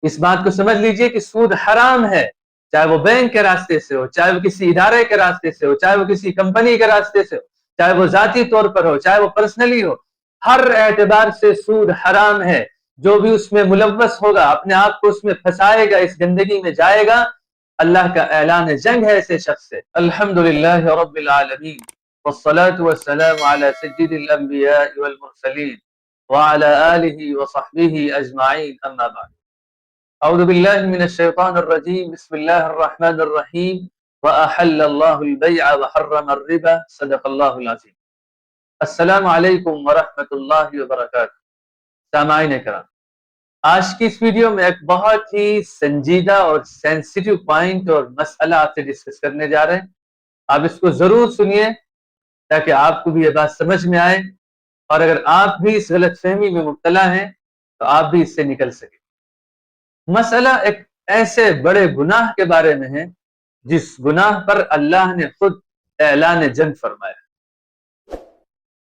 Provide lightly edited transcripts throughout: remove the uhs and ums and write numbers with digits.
اس بات کو سمجھ لیجئے کہ سود حرام ہے، چاہے وہ بینک کے راستے سے ہو، چاہے وہ کسی ادارے کے راستے سے ہو، چاہے وہ کسی کمپنی کے راستے سے ہو، چاہے وہ ذاتی طور پر ہو، چاہے وہ پرسنلی ہو، ہر اعتبار سے سود حرام ہے۔ جو بھی اس میں ملوث ہوگا، اپنے آپ کو اس میں پھنسائے گا، اس گندگی میں جائے گا، اللہ کا اعلان جنگ ہے ایسے شخص سے۔ الحمدللہ رب العالمین والصلاة والسلام على سید الانبیاء والمرسلین وعلى آلہ وصحبہ اجمعین، اما بعد۔ اعوذ باللہ من الشیطان الرجیم، بسم اللہ الرحمن الرحیم، وأحل اللہ البیع وحرم الربا، صدق اللہ العظیم۔ السلام علیکم ورحمۃ اللہ وبرکاتہ۔ سامعین کرام، آج کی اس ویڈیو میں ایک بہت ہی سنجیدہ اور سینسیٹیو پوائنٹ اور مسئلہ آپ سے ڈسکس کرنے جا رہے ہیں۔ آپ اس کو ضرور سنیے تاکہ آپ کو بھی یہ بات سمجھ میں آئے، اور اگر آپ بھی اس غلط فہمی میں مبتلا ہیں تو آپ بھی اس سے نکل سکیں۔ مسئلہ ایک ایسے بڑے گناہ کے بارے میں ہے جس گناہ پر اللہ نے خود اعلان جنگ فرمایا۔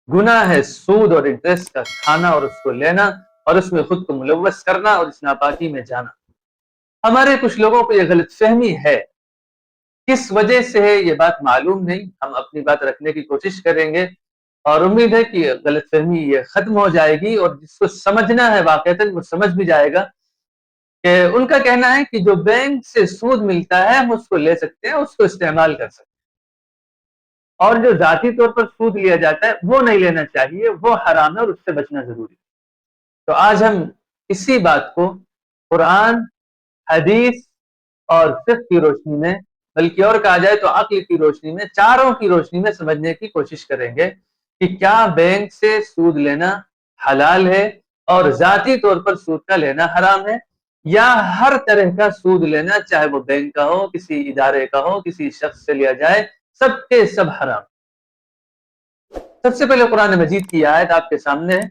گناہ ہے سود اور انٹرسٹ کا کھانا اور اس کو لینا اور اس میں خود کو ملوث کرنا اور اس ناپاکی میں جانا۔ ہمارے کچھ لوگوں کو یہ غلط فہمی ہے، کس وجہ سے ہے یہ بات معلوم نہیں، ہم اپنی بات رکھنے کی کوشش کریں گے اور امید ہے کہ غلط فہمی یہ ختم ہو جائے گی، اور جس کو سمجھنا ہے واقعتاً وہ سمجھ بھی جائے گا کہ ان کا کہنا ہے کہ جو بینک سے سود ملتا ہے ہم اس کو لے سکتے ہیں، اس کو استعمال کر سکتے ہیں، اور جو ذاتی طور پر سود لیا جاتا ہے وہ نہیں لینا چاہیے، وہ حرام ہے اور اس سے بچنا ضروری ہے۔ تو آج ہم اسی بات کو قرآن، حدیث اور فقہ کی روشنی میں، بلکہ اور کہا جائے تو عقل کی روشنی میں، چاروں کی روشنی میں سمجھنے کی کوشش کریں گے کہ کیا بینک سے سود لینا حلال ہے اور ذاتی طور پر سود کا لینا حرام ہے، یا ہر طرح کا سود لینا، چاہے وہ بینک کا ہو، کسی ادارے کا ہو، کسی شخص سے لیا جائے، سب کے سب حرام۔ سب سے پہلے قرآن مجید کی آیت آپ کے سامنے ہے۔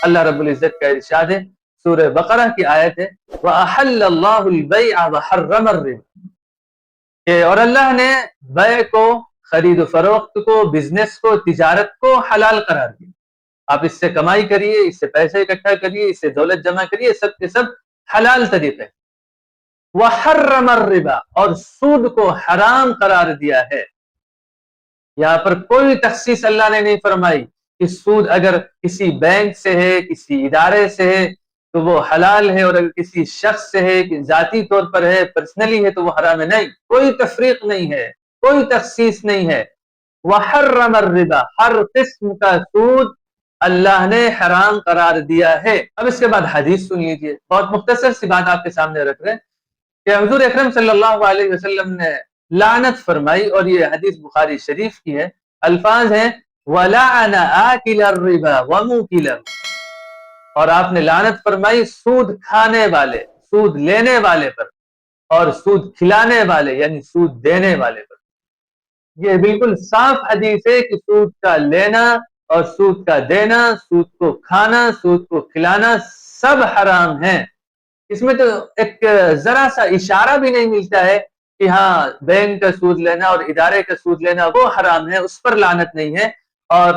اللہ رب العزت کا ارشاد ہے، سورہ بقرہ کی آیت ہے، وَأَحَلَّ اللَّهُ الْبَيْعَ وَحَرَّمَ الرِّبَا، کہ اور اللہ نے بیع کو، خرید و فروخت کو، بزنس کو، تجارت کو حلال قرار دیا۔ آپ اس سے کمائی کریے، اس سے پیسے اکٹھا کریے، اس سے دولت جمع کریے، سب کے سب حلال طریقے۔ وَحَرَّمَ الرِّبَا، اور سود کو حرام قرار دیا ہے۔ یہاں پر کوئی تخصیص اللہ نے نہیں فرمائی کہ سود اگر کسی بینک سے ہے، کسی ادارے سے ہے تو وہ حلال ہے، اور اگر کسی شخص سے ہے کہ ذاتی طور پر ہے، پرسنلی ہے تو وہ حرام ہے۔ نہیں، کوئی تفریق نہیں ہے، کوئی تخصیص نہیں ہے۔ وَحَرَّمَ الرِّبَا، ہر قسم کا سود اللہ نے حرام قرار دیا ہے۔ اب اس کے بعد حدیث سن لیجئے، بہت مختصر سی بات آپ کے سامنے رکھ رہے ہیں کہ حضور اکرم صلی اللہ علیہ وسلم نے لعنت فرمائی، اور یہ حدیث بخاری شریف کی ہے۔ الفاظ ہیں وَلَعَنَ آكِلَ الرِّبَا وَمُوكِلَهُ، اور آپ نے لعنت فرمائی سود کھانے والے، سود لینے والے پر، اور سود کھلانے والے یعنی سود دینے والے پر۔ یہ بالکل صاف حدیث ہے کہ سود کا لینا اور سود کا دینا، سود کو کھانا، سود کو کھلانا سب حرام ہیں۔ اس میں تو ایک ذرا سا اشارہ بھی نہیں ملتا ہے کہ ہاں بینک کا سود لینا اور ادارے کا سود لینا وہ حرام ہے، اس پر لعنت نہیں ہے، اور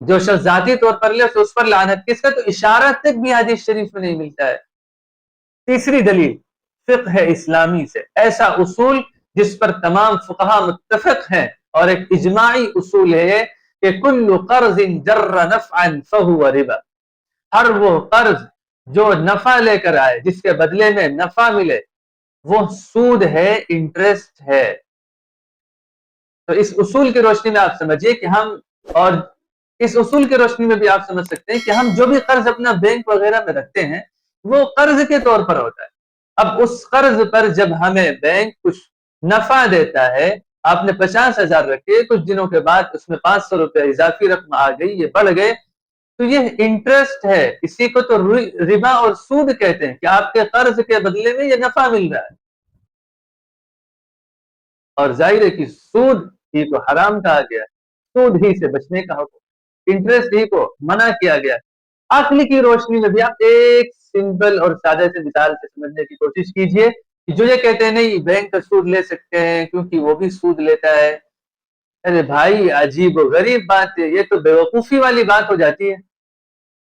جو شخص ذاتی طور پر لے تو اس پر لعنت کس کا، تو اشارہ تک بھی حدیث شریف میں نہیں ملتا ہے۔ تیسری دلیل فقہ اسلامی سے، ایسا اصول جس پر تمام فقہا متفق ہیں، اور ایک اجماعی اصول ہے کہ کل قرض جر نفعا فهو ربا، ہر وہ قرض جو نفع لے کر آئے، جس کے بدلے میں نفع ملے، وہ سود ہے، انٹرسٹ ہے۔ تو اس اصول کی روشنی میں آپ سمجھیے کہ ہم، اور اس اصول کی روشنی میں بھی آپ سمجھ سکتے ہیں کہ ہم جو بھی قرض اپنا بینک وغیرہ میں رکھتے ہیں وہ قرض کے طور پر ہوتا ہے۔ اب اس قرض پر جب ہمیں بینک کچھ نفع دیتا ہے، آپ نے 50,000 رکھے، کچھ دنوں کے بعد اس میں 500 روپے اضافی رقم آ گئی، یہ بڑھ گئے، تو یہ انٹرسٹ ہے۔ اسی کو تو ربا اور سود کہتے ہیں کہ آپ کے قرض کے بدلے میں یہ نفع مل رہا ہے، اور ظاہر ہے کہ سود ہی کو حرام کہا گیا، سود ہی سے بچنے کا حکم، انٹرسٹ ہی کو منع کیا گیا۔ عقل کی روشنی میں بھی آپ ایک سمپل اور سادہ سے مثال سے سمجھنے کی کوشش کیجئے کہ جو یہ کہتے ہیں نہیں بینک کا سود لے سکتے ہیں کیونکہ وہ بھی سود لیتا ہے، ارے بھائی عجیب و غریب بات ہے، یہ تو بیوقوفی والی بات ہو جاتی ہے۔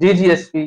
DGSP